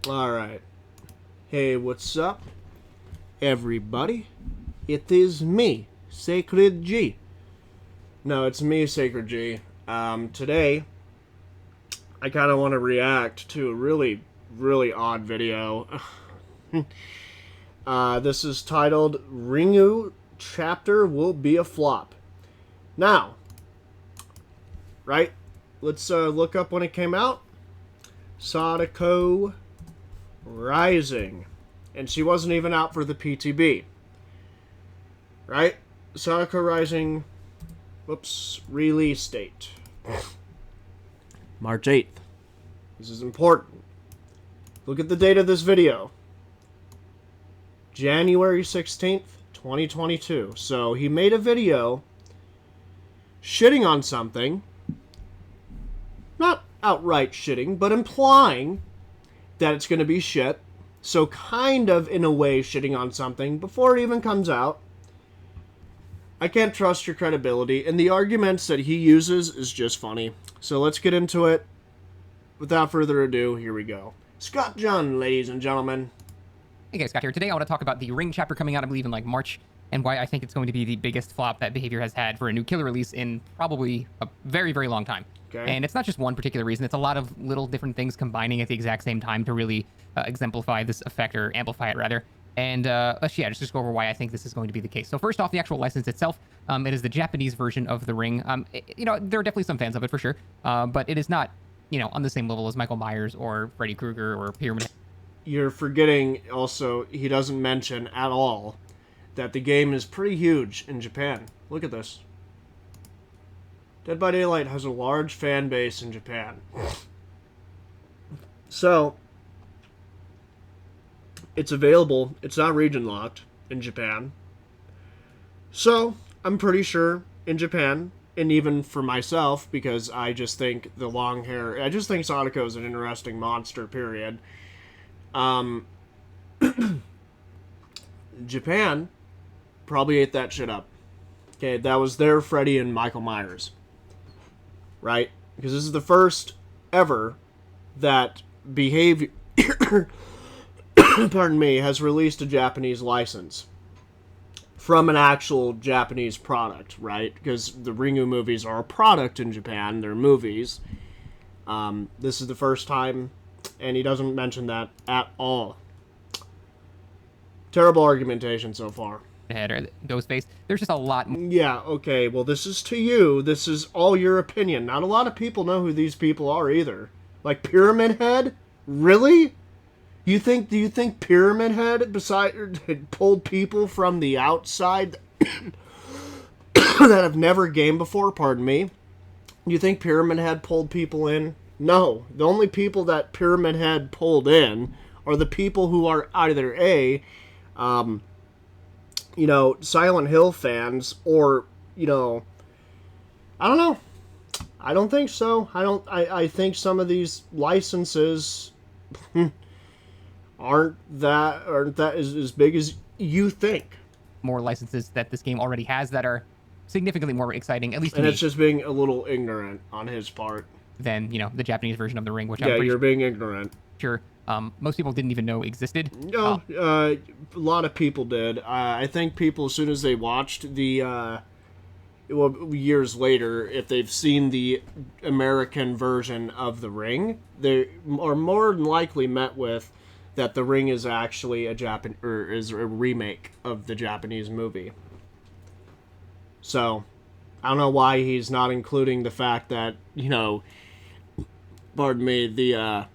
Alright. Hey, what's up, everybody? It is me, Sacred G. No, it's me, Sacred G. Today, I kind of want to react to a really, really odd video. This is titled, Ringu Chapter Will Be a Flop. Now, right? Let's look up when it came out. Sadako Rising. And she wasn't even out for the PTB. Right? Sadako Rising, whoops, release date. March 8th. This is important. Look at the date of this video. January 16th, 2022. So he made a video shitting on something. Not outright shitting, but implying that it's going to be shit. So kind of, in a way, shitting on something before it even comes out. I can't trust your credibility, and the arguments that he uses is just funny. So let's get into it. Without further ado, here we go. Scott John, ladies and gentlemen. Hey guys, Scott here. Today I want to talk about the Ring chapter coming out, I believe, in like March, and why I think it's going to be the biggest flop that Behavior has had for a new killer release in probably a very, very long time. Okay. And it's not just one particular reason, it's a lot of little different things combining at the exact same time to really exemplify this effect, or amplify it rather. And let's just go over why I think this is going to be the case. So first off, the actual license itself, it is the Japanese version of The Ring. There are definitely some fans of it for sure, but it is not, on the same level as Michael Myers or Freddy Krueger or Pyramid. You're forgetting also, he doesn't mention at all that the game is pretty huge in Japan. Look at this. Dead by Daylight has a large fan base in Japan. So, it's available. It's not region locked in Japan. So, I'm pretty sure in Japan, and even for myself, because I just think the long hair, I just think Sadako is an interesting monster, period. Japan probably ate that shit up. Okay, that was their Freddy and Michael Myers. Right? Because this is the first ever that Behavior pardon me, has released a Japanese license from an actual Japanese product, right? Because the Ringu movies are a product in Japan, they're movies. This is the first time, and he doesn't mention that at all. Terrible argumentation so far. Head or Ghostface. There's just a lot more. Yeah, okay, well, this is to you. This is all your opinion. Not a lot of people know who these people are either. Like Pyramid Head? Really? Do you think Pyramid Head pulled people from the outside that have never gamed before, pardon me? Do you think Pyramid Head pulled people in? No. The only people that Pyramid Head pulled in are the people who are either Silent Hill fans, or, I don't know. I don't think so. I think some of these licenses aren't that as big as you think. More licenses that this game already has that are significantly more exciting, at least to And me, it's just being a little ignorant on his part. than, the Japanese version of The Ring, which Yeah, I'm pretty you're being ignorant. sure most people didn't even know existed. No, a lot of people did. I think people, as soon as they watched the, years later, if they've seen the American version of The Ring, they are more than likely met with that The Ring is actually is a remake of the Japanese movie. So, I don't know why he's not including the fact that, pardon me, the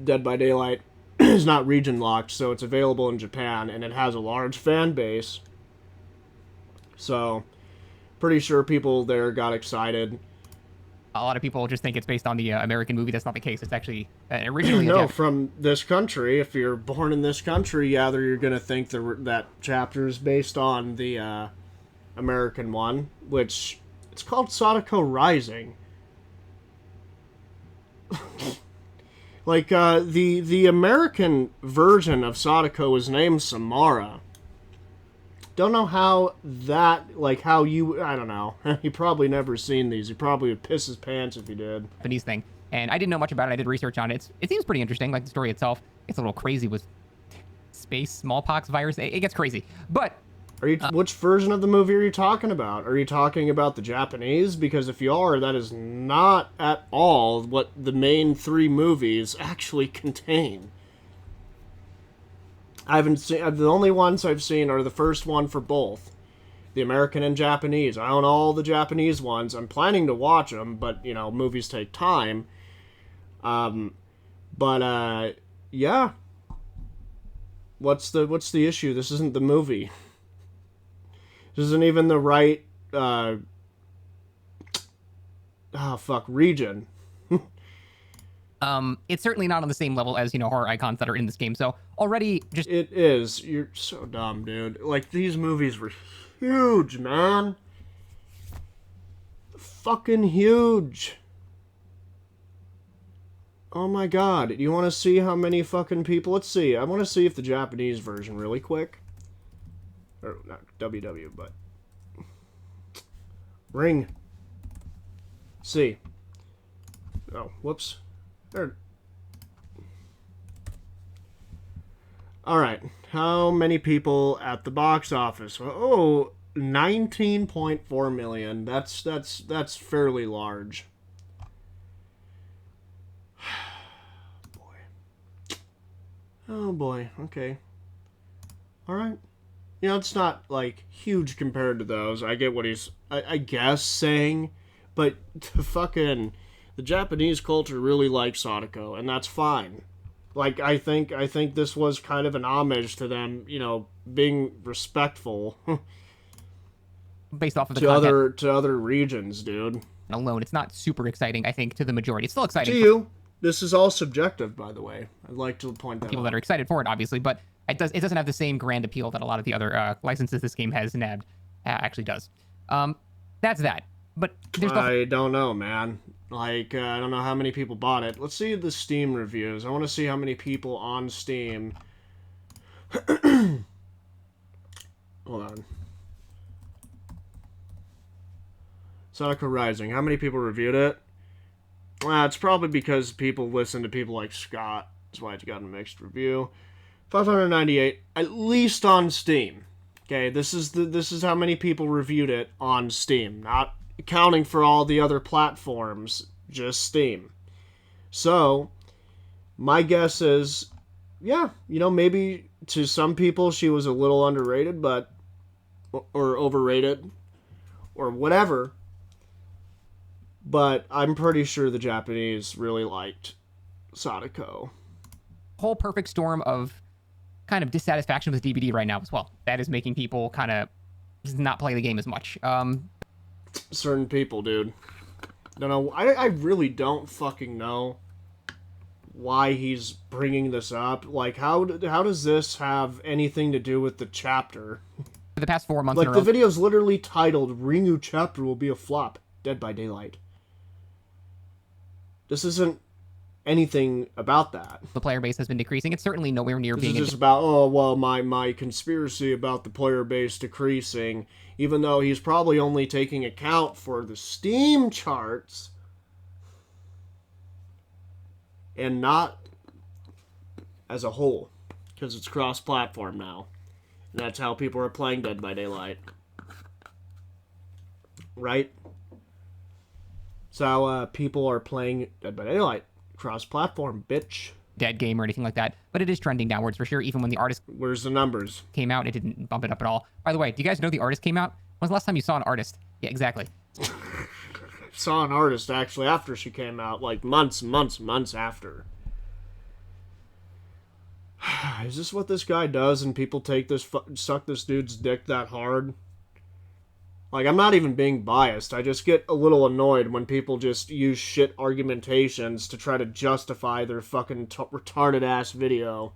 Dead by Daylight is not region locked, so it's available in Japan, and it has a large fan base. So, pretty sure people there got excited. A lot of people just think it's based on the American movie. That's not the case. It's actually originally No, from this country. If you're born in this country, you're going to think that chapter is based on the American one, which it's called Sadako Rising. Like, the American version of Sadako is named Samara. Don't know how that, I don't know. He probably never seen these. He probably would piss his pants if he did. Japanese thing. And I didn't know much about it. I did research on it. It seems pretty interesting. Like the story itself, it's a little crazy with space smallpox virus. It gets crazy. But Are you? Which version of the movie are you talking about? Are you talking about the Japanese? Because if you are, that is not at all what the main 3 movies actually contain. I haven't seen. The only ones I've seen are the first one for both, the American and Japanese. I own all the Japanese ones. I'm planning to watch them, but movies take time. Yeah. What's the issue? This isn't the movie. This isn't even the right region. It's certainly not on the same level as, horror icons that are in this game. So already just... It is. You're so dumb, dude. Like, these movies were huge, man. Fucking huge. Oh my god. You want to see how many fucking people... Let's see. I want to see if the Japanese version really quick. Or, not WW, but... Ring. See. Oh, whoops. There. Alright. How many people at the box office? Oh, 19.4 million. That's fairly large. Oh boy, okay. Alright. It's not, like, huge compared to those. I get what he's, I guess, saying. But the Japanese culture really likes Sadako, and that's fine. Like, I think this was kind of an homage to them, being respectful. Based off of the content. To other regions, dude. Alone, it's not super exciting, I think, to the majority. It's still exciting. To you. This is all subjective, by the way. I'd like to point that out. People that are excited for it, obviously, but it doesn't have the same grand appeal that a lot of the other licenses this game has nabbed actually does. That's that. But I don't know, man. Like, I don't know how many people bought it. Let's see the Steam reviews. I want to see how many people on Steam. Hold on. Sadako Rising. How many people reviewed it? It's probably because people listen to people like Scott. That's why it's got a mixed review. 598, at least on Steam. Okay, this is how many people reviewed it on Steam, not accounting for all the other platforms, just Steam. So, my guess is, yeah, maybe to some people she was a little underrated, or overrated, or whatever. But I'm pretty sure the Japanese really liked Sadako. Whole perfect storm of kind of dissatisfaction with DBD right now as well. That is making people kind of not play the game as much. Certain people, dude. Don't know. I really don't fucking know why he's bringing this up. Like, how does this have anything to do with the chapter? For the past 4 months, like, the video's literally titled "Ringu Chapter Will Be a Flop." Dead by Daylight. This isn't anything about that. The player base has been decreasing. It's certainly nowhere near being... This is just about, my conspiracy about the player base decreasing, even though he's probably only taking account for the Steam charts and not as a whole, because it's cross-platform now. And that's how people are playing Dead by Daylight. Right? That's how people are playing Dead by Daylight. Cross-platform, bitch. Dead game or anything like that, but it is trending downwards for sure. Even when the artist... Where's the numbers? Came out, it didn't bump it up at all. By the way, do you guys know the artist came out? When's the last time you saw an artist? Yeah, exactly. Saw an artist, actually, after she came out. Like, months after. Is this what this guy does and people suck this dude's dick that hard? Like, I'm not even being biased. I just get a little annoyed when people just use shit argumentations to try to justify their fucking retarded-ass video.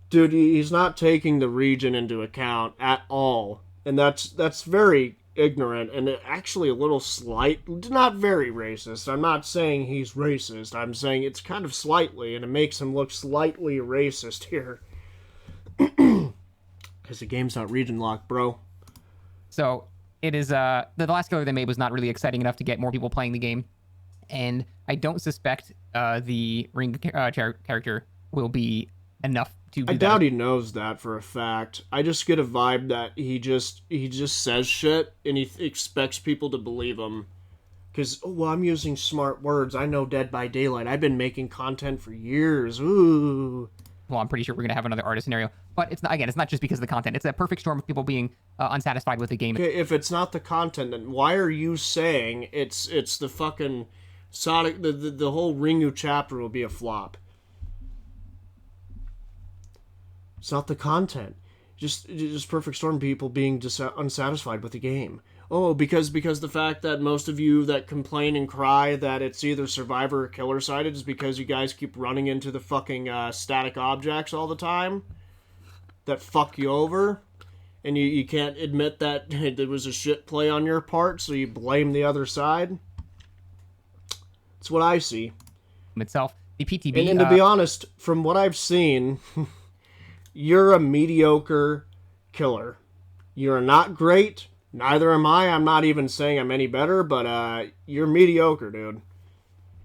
Dude, he's not taking the region into account at all. And that's very ignorant and actually a little not very racist. I'm not saying he's racist. I'm saying it's kind of slightly, and it makes him look slightly racist here. Because the game's not region locked, bro. So, it is, the last killer they made was not really exciting enough to get more people playing the game. and I don't suspect the Ring character will be enough to do I that. doubt he knows that for a fact. I just get a vibe that he just says shit and he expects people to believe him. Because, oh, well, I'm using smart words. I know Dead by Daylight. I've been making content for years. Ooh. Well, I'm pretty sure we're going to have another artist scenario. But it's not, again, it's not just because of the content. It's a perfect storm of people being unsatisfied with the game. Okay, if it's not the content, then why are you saying it's the fucking Sonic, the whole Ringu chapter will be a flop? It's not the content. Just perfect storm people being unsatisfied with the game. Oh, because the fact that most of you that complain and cry that it's either survivor or killer sided is because you guys keep running into the fucking static objects all the time that fuck you over, and you can't admit that it was a shit play on your part, so you blame the other side. That's what I see. Itself, the PTB. And to be honest, from what I've seen, you're a mediocre killer. You're not great. Neither am I. I'm not even saying I'm any better, but you're mediocre, dude.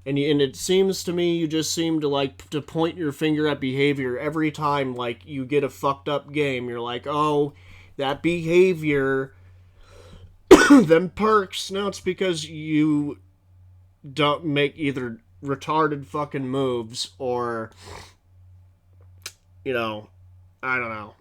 And it seems to me you just seem to like to point your finger at behavior every time like you get a fucked up game. You're like, oh, that behavior, them perks. No, it's because you don't make either retarded fucking moves or, you know, I don't know.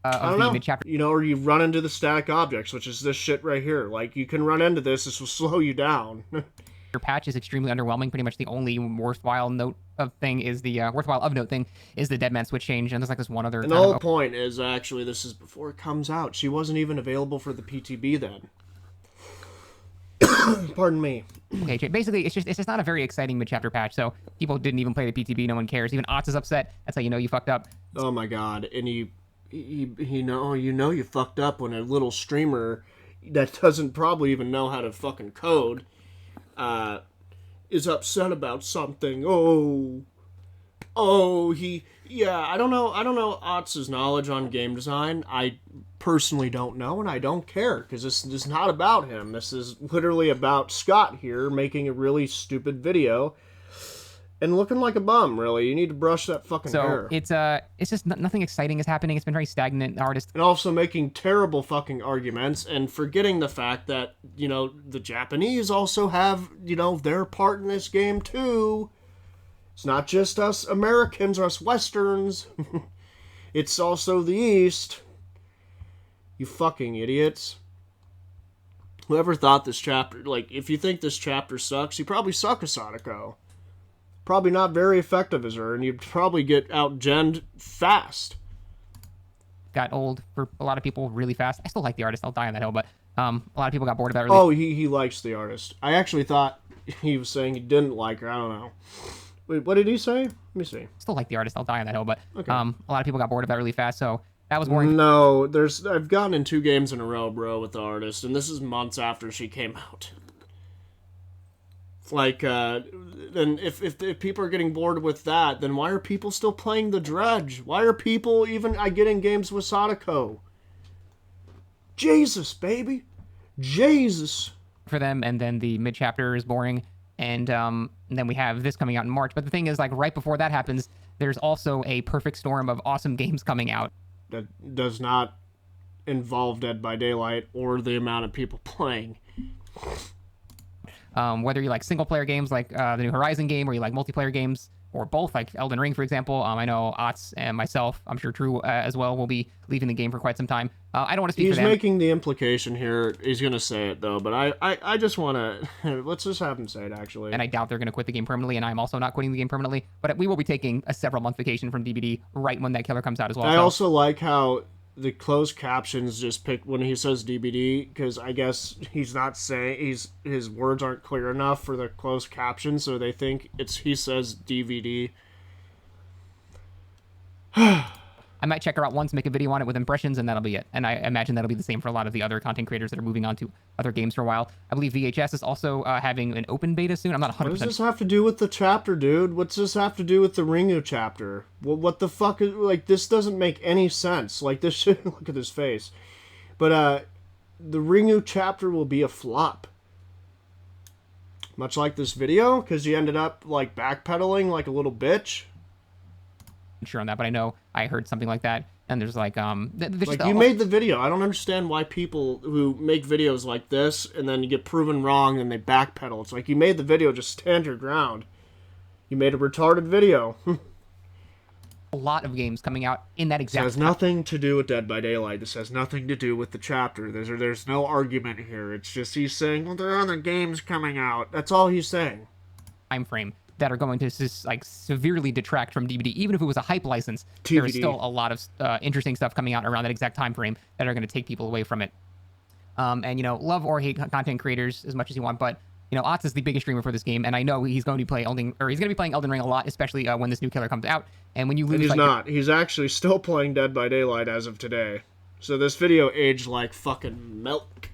I don't know. You know, or you run into the static objects, which is this shit right here. Like, you can run into this. This will slow you down. Your patch is extremely underwhelming. Pretty much the only worthwhile of note thing is the Dead Man switch change, and there's like this one other. And the whole point is actually this is before it comes out. She wasn't even available for the PTB then. Pardon me. Okay, basically it's just not a very exciting mid-chapter patch. So people didn't even play the PTB. No one cares. Even Otz is upset. That's how you know you fucked up. Oh my god! And you fucked up when a little streamer that doesn't probably even know how to fucking code is upset about something. I don't know Otz's knowledge on game design. I personally don't know, and I don't care, because this is not about him. This is literally about Scott here making a really stupid video and looking like a bum, really. You need to brush that fucking hair. So it's just nothing exciting is happening. It's been very stagnant, artist. And also making terrible fucking arguments and forgetting the fact that, you know, the Japanese also have, you know, their part in this game too. It's not just us Americans or us Westerns. It's also the East. You fucking idiots. Whoever thought this chapter, like, if you think this chapter sucks, you probably suck as Sadako. Probably not very effective as her, and you'd probably get outgenned fast. Got old for a lot of people really fast. I still like the artist. I'll die on that hill, but a lot of people got bored of that. Really. Oh, he likes the artist. I actually thought he was saying he didn't like her. I don't know. Wait, what did he say? Let me see. Still like the artist. I'll die on that hill, but okay. A lot of people got bored of that really fast, so that was boring. No, I've gotten in 2 games in a row, bro, with the artist, and this is months after she came out. Like, and if people are getting bored with that, then why are people still playing the Dredge? Why are people even getting games with Sadako? Jesus, baby. Jesus. For them, and then the mid-chapter is boring, and then we have this coming out in March. But the thing is, like, right before that happens, there's also a perfect storm of awesome games coming out. That does not involve Dead by Daylight or the amount of people playing. Whether you like single-player games like the new Horizon game, or you like multiplayer games, or both, like Elden Ring, for example. I know Otz and myself, I'm sure Drew as well, will be leaving the game for quite some time. I don't want to speak for them. He's making the implication here. He's going to say it, though, but I just want to... Let's just have him say it, actually. And I doubt they're going to quit the game permanently, and I'm also not quitting the game permanently. But we will be taking a several-month vacation from DBD right when that killer comes out as well. I also like how the closed captions just pick when he says DBD, because I guess he's not saying... his words aren't clear enough for the closed captions, so they think he says DVD. I might check her out once, make a video on it with impressions, and that'll be it. And I imagine that'll be the same for a lot of the other content creators that are moving on to other games for a while. I believe VHS is also having an open beta soon. I'm not 100%. What does this have to do with the chapter, dude? What's this have to do with the Ringu chapter? What the fuck is... Like, this doesn't make any sense. Like, this shit... Look at his face. But, the Ringu chapter will be a flop. Much like this video, because you ended up, like, backpedaling like a little bitch. I'm sure on that, but I know I heard something like that. And there's like, there's like, you made the video. I don't understand why people who make videos like this and then you get proven wrong and they backpedal. It's like, you made the video, just stand your ground. You made a retarded video. A lot of games coming out in that exact. This has nothing to do with Dead by Daylight. This has nothing to do with the chapter. There's no argument here. It's just he's saying, well, there are other games coming out. That's all he's saying. Time frame that are going to just like severely detract from DVD. Even if it was a hype license, TBD. there is still a lot of interesting stuff coming out around that exact time frame that are going to take people away from it. And you know, love or hate content creators as much as you want, but you know, Otz is the biggest streamer for this game, and I know he's going to be playing Elden Ring a lot, especially when this new killer comes out. And when you lose, and he's not. He's actually still playing Dead by Daylight as of today. So this video aged like fucking milk.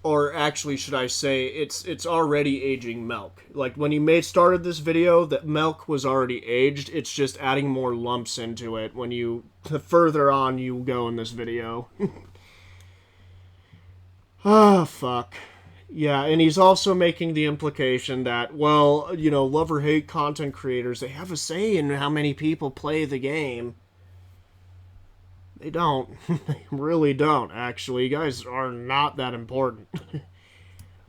Or actually, should I say, it's already aging milk. Like, when he started this video, that milk was already aged. It's just adding more lumps into it when the further on you go in this video. Oh, fuck. Yeah, and he's also making the implication that, well, you know, love or hate content creators, they have a say in how many people play the game. They don't. They really don't, actually. You guys are not that important.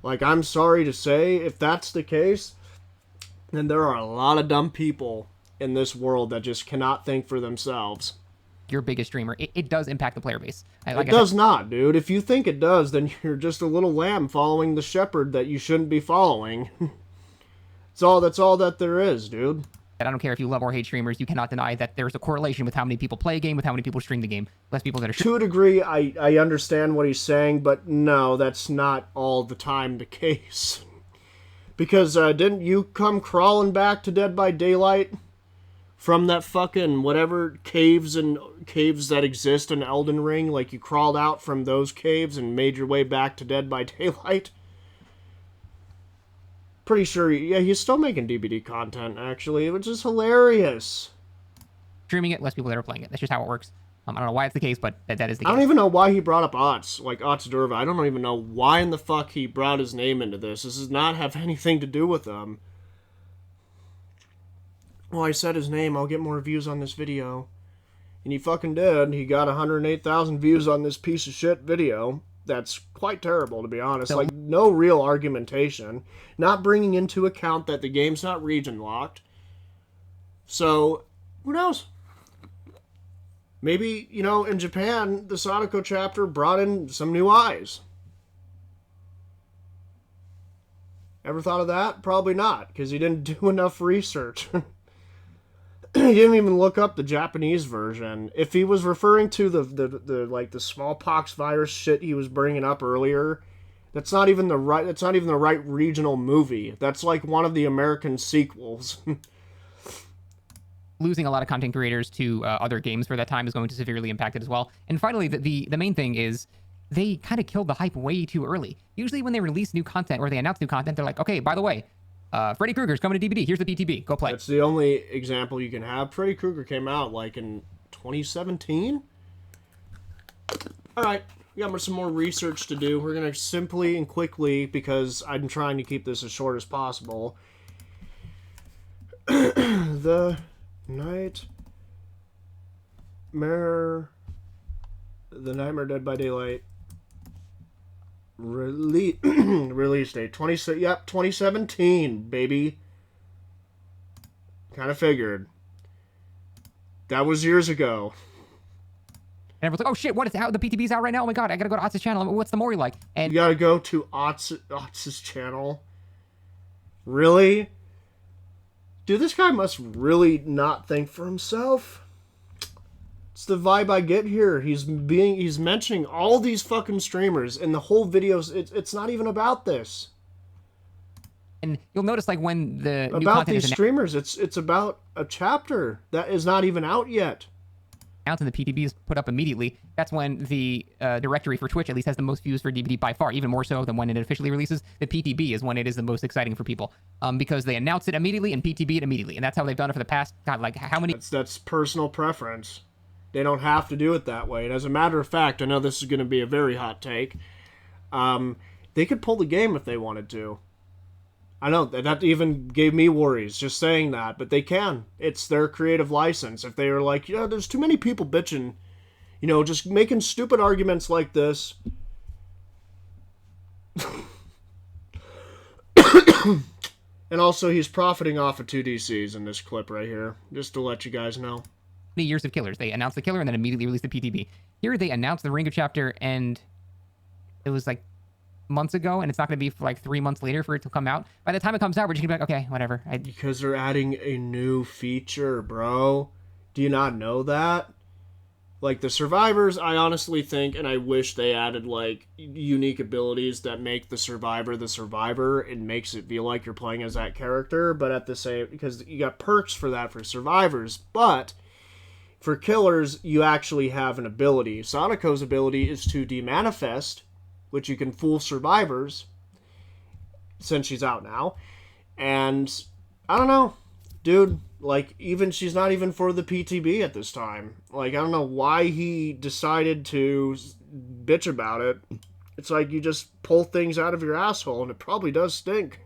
Like, I'm sorry to say, if that's the case, then there are a lot of dumb people in this world that just cannot think for themselves. Your biggest streamer, it does impact the player base. It does not, dude. If you think it does, then you're just a little lamb following the shepherd that you shouldn't be following. That's all that there is, dude. I don't care if you love or hate streamers, you cannot deny that there's a correlation with how many people play a game with how many people stream the game. Less people that are... To a degree, I understand what he's saying, but no, that's not all the time the case. Because didn't you come crawling back to Dead by Daylight from that fucking whatever caves that exist in Elden Ring? Like, you crawled out from those caves and made your way back to Dead by Daylight? Pretty sure, yeah, he's still making DVD content, actually, which is hilarious. Streaming it, less people that are playing it. That's just how it works. I don't know why it's the case, but that is the case. I don't even know why he brought up Otz, like Otz Durva. I don't even know why in the fuck he brought his name into this. This does not have anything to do with him. Well, I said his name, I'll get more views on this video. And he fucking did. He got 108,000 views on this piece of shit video. That's quite terrible, to be honest. Like, no real argumentation. Not bringing into account that the game's not region locked. So, who knows? Maybe, you know, in Japan, the Sadako chapter brought in some new eyes. Ever thought of that? Probably not, because he didn't do enough research. He didn't even look up the Japanese version. If he was referring to the smallpox virus shit he was bringing up earlier, that's not even the right regional movie. That's like one of the American sequels. Losing a lot of content creators to other games for that time is going to severely impact it as well. And finally, the main thing is they kind of killed the hype way too early. Usually when they release new content or they announce new content, they're like, okay, by the way, Freddy Krueger's coming to DVD. Here's the PTB. Go play. That's the only example you can have. Freddy Krueger came out like in 2017. All right, we got some more research to do. We're gonna simply and quickly, because I'm trying to keep this as short as possible. The Nightmare Dead by Daylight release date 2017, baby. Kind of figured. That was years ago. And everyone's like, oh shit, what is out? The PTB's out right now? Oh my god, I gotta go to Otz's channel. What's the Mori like? And you gotta go to Otz's channel. Really? Dude, this guy must really not think for himself. It's the vibe I get here. He's mentioning all these fucking streamers, and the whole video's it's not even about this. And you'll notice, like, when the new about content these streamers, it's about a chapter that is not even out yet. Out and the PTB is put up immediately. That's when the directory for Twitch at least has the most views for DVD by far, even more so than when it officially releases. The PTB is when it is the most exciting for people, because they announce it immediately and PTB it immediately, and that's how they've done it for the past, God, like how many? That's personal preference. They don't have to do it that way. And as a matter of fact, I know this is going to be a very hot take. They could pull the game if they wanted to. I know, that even gave me worries just saying that, but they can. It's their creative license. If they were like, yeah, there's too many people bitching, you know, just making stupid arguments like this. And also, he's profiting off of 2DCs in this clip right here, just to let you guys know. Years of killers. They announced the killer and then immediately released the PTB. Here they announced the Ringo chapter, and it was like months ago, and it's not going to be for like 3 months later for it to come out. By the time it comes out, we're just going to be like, okay, whatever. Because they're adding a new feature, bro. Do you not know that? Like, the survivors, I honestly think, and I wish they added, like, unique abilities that make the survivor, and makes it feel like you're playing as that character, but at the same, because you got perks for that for survivors, but for killers, you actually have an ability. Sonico's ability is to demanifest, which you can fool survivors, since she's out now. And, I don't know, dude, like, even, she's not even for the PTB at this time. Like, I don't know why he decided to bitch about it. It's like you just pull things out of your asshole, and it probably does stink.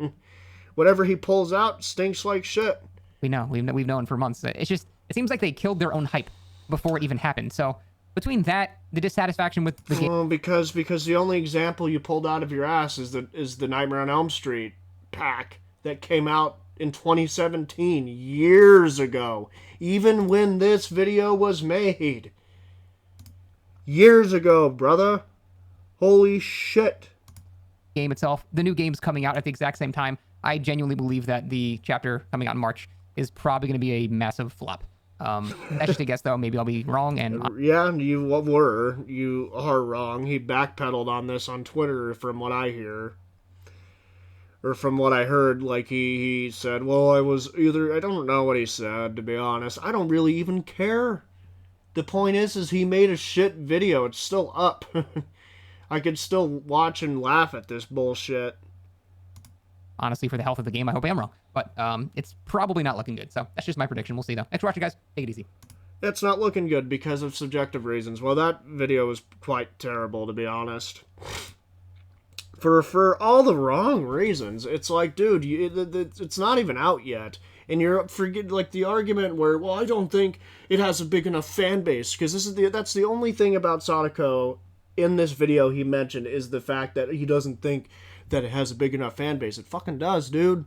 Whatever he pulls out stinks like shit. We know. We've known for months. It's just, it seems like they killed their own hype before it even happened. So between that, the dissatisfaction with the game, because the only example you pulled out of your ass is the Nightmare on Elm Street pack that came out in 2017, years ago, even when this video was made. Years ago, brother. Holy shit. Game itself, the new game's coming out at the exact same time. I genuinely believe that the chapter coming out in March is probably going to be a massive flop. That's just a guess, though. Maybe I'll be wrong. And yeah, you are wrong. He backpedaled on this on Twitter, from what I hear, or from what I heard. Like, he said, well, I don't know what he said, to be honest. I don't really even care. The point is he made a shit video. It's still up. I could still watch and laugh at this bullshit. Honestly, for the health of the game, I hope I am wrong. But it's probably not looking good. So that's just my prediction. We'll see, though. Thanks for watching, guys. Take it easy. It's not looking good because of subjective reasons. Well, that video was quite terrible, to be honest. For all the wrong reasons. It's like, dude, it's not even out yet. And you're forget like the argument where, well, I don't think it has a big enough fan base, because that's the only thing about Sonico in this video he mentioned, is the fact that he doesn't think that it has a big enough fan base. It fucking does, dude.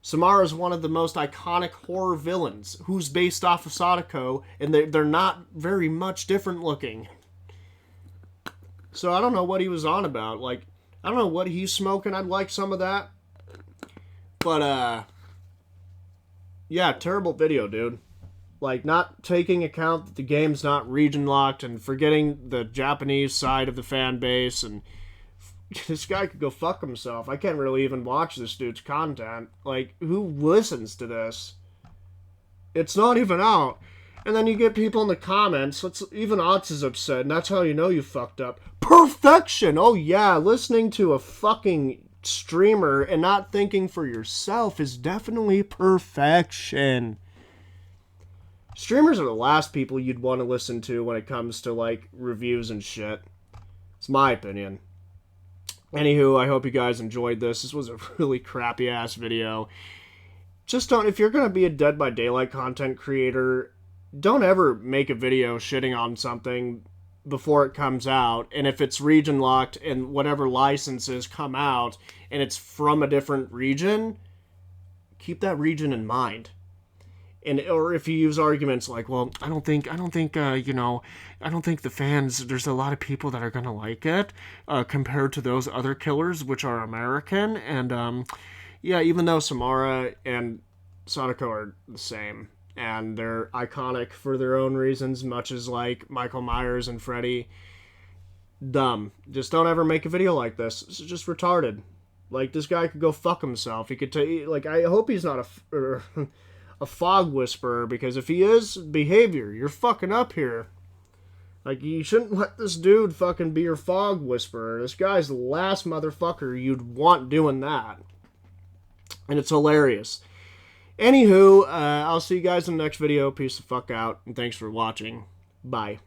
Samara is one of the most iconic horror villains, who's based off of Sonico, and they're not very much different looking. So I don't know what he was on about. Like, I don't know what he's smoking. I'd like some of that. But, yeah, terrible video, dude. Like, not taking account that the game's not region locked, and forgetting the Japanese side of the fan base, and this guy could go fuck himself. I can't really even watch this dude's content. Like, who listens to this? It's not even out. And then you get people in the comments, even Otz is upset, and that's how you know you fucked up. Perfection! Oh yeah, listening to a fucking streamer and not thinking for yourself is definitely perfection. Streamers are the last people you'd want to listen to when it comes to, like, reviews and shit. It's my opinion. Anywho, I hope you guys enjoyed this. This was a really crappy-ass video. Just don't, if you're going to be a Dead by Daylight content creator, don't ever make a video shitting on something before it comes out. And if it's region locked and whatever licenses come out and it's from a different region, keep that region in mind. And, or if you use arguments like, well, I don't think the fans, there's a lot of people that are going to like it, compared to those other killers, which are American. And, yeah, even though Samara and Sonico are the same, and they're iconic for their own reasons, much as, like, Michael Myers and Freddy, dumb. Just don't ever make a video like this. This is just retarded. Like, this guy could go fuck himself. He could like, I hope he's not a fog whisperer, because if he is, behavior, you're fucking up here. Like, you shouldn't let this dude fucking be your fog whisperer. This guy's the last motherfucker you'd want doing that. And it's hilarious. Anywho, I'll see you guys in the next video. Peace the fuck out, and thanks for watching. Bye.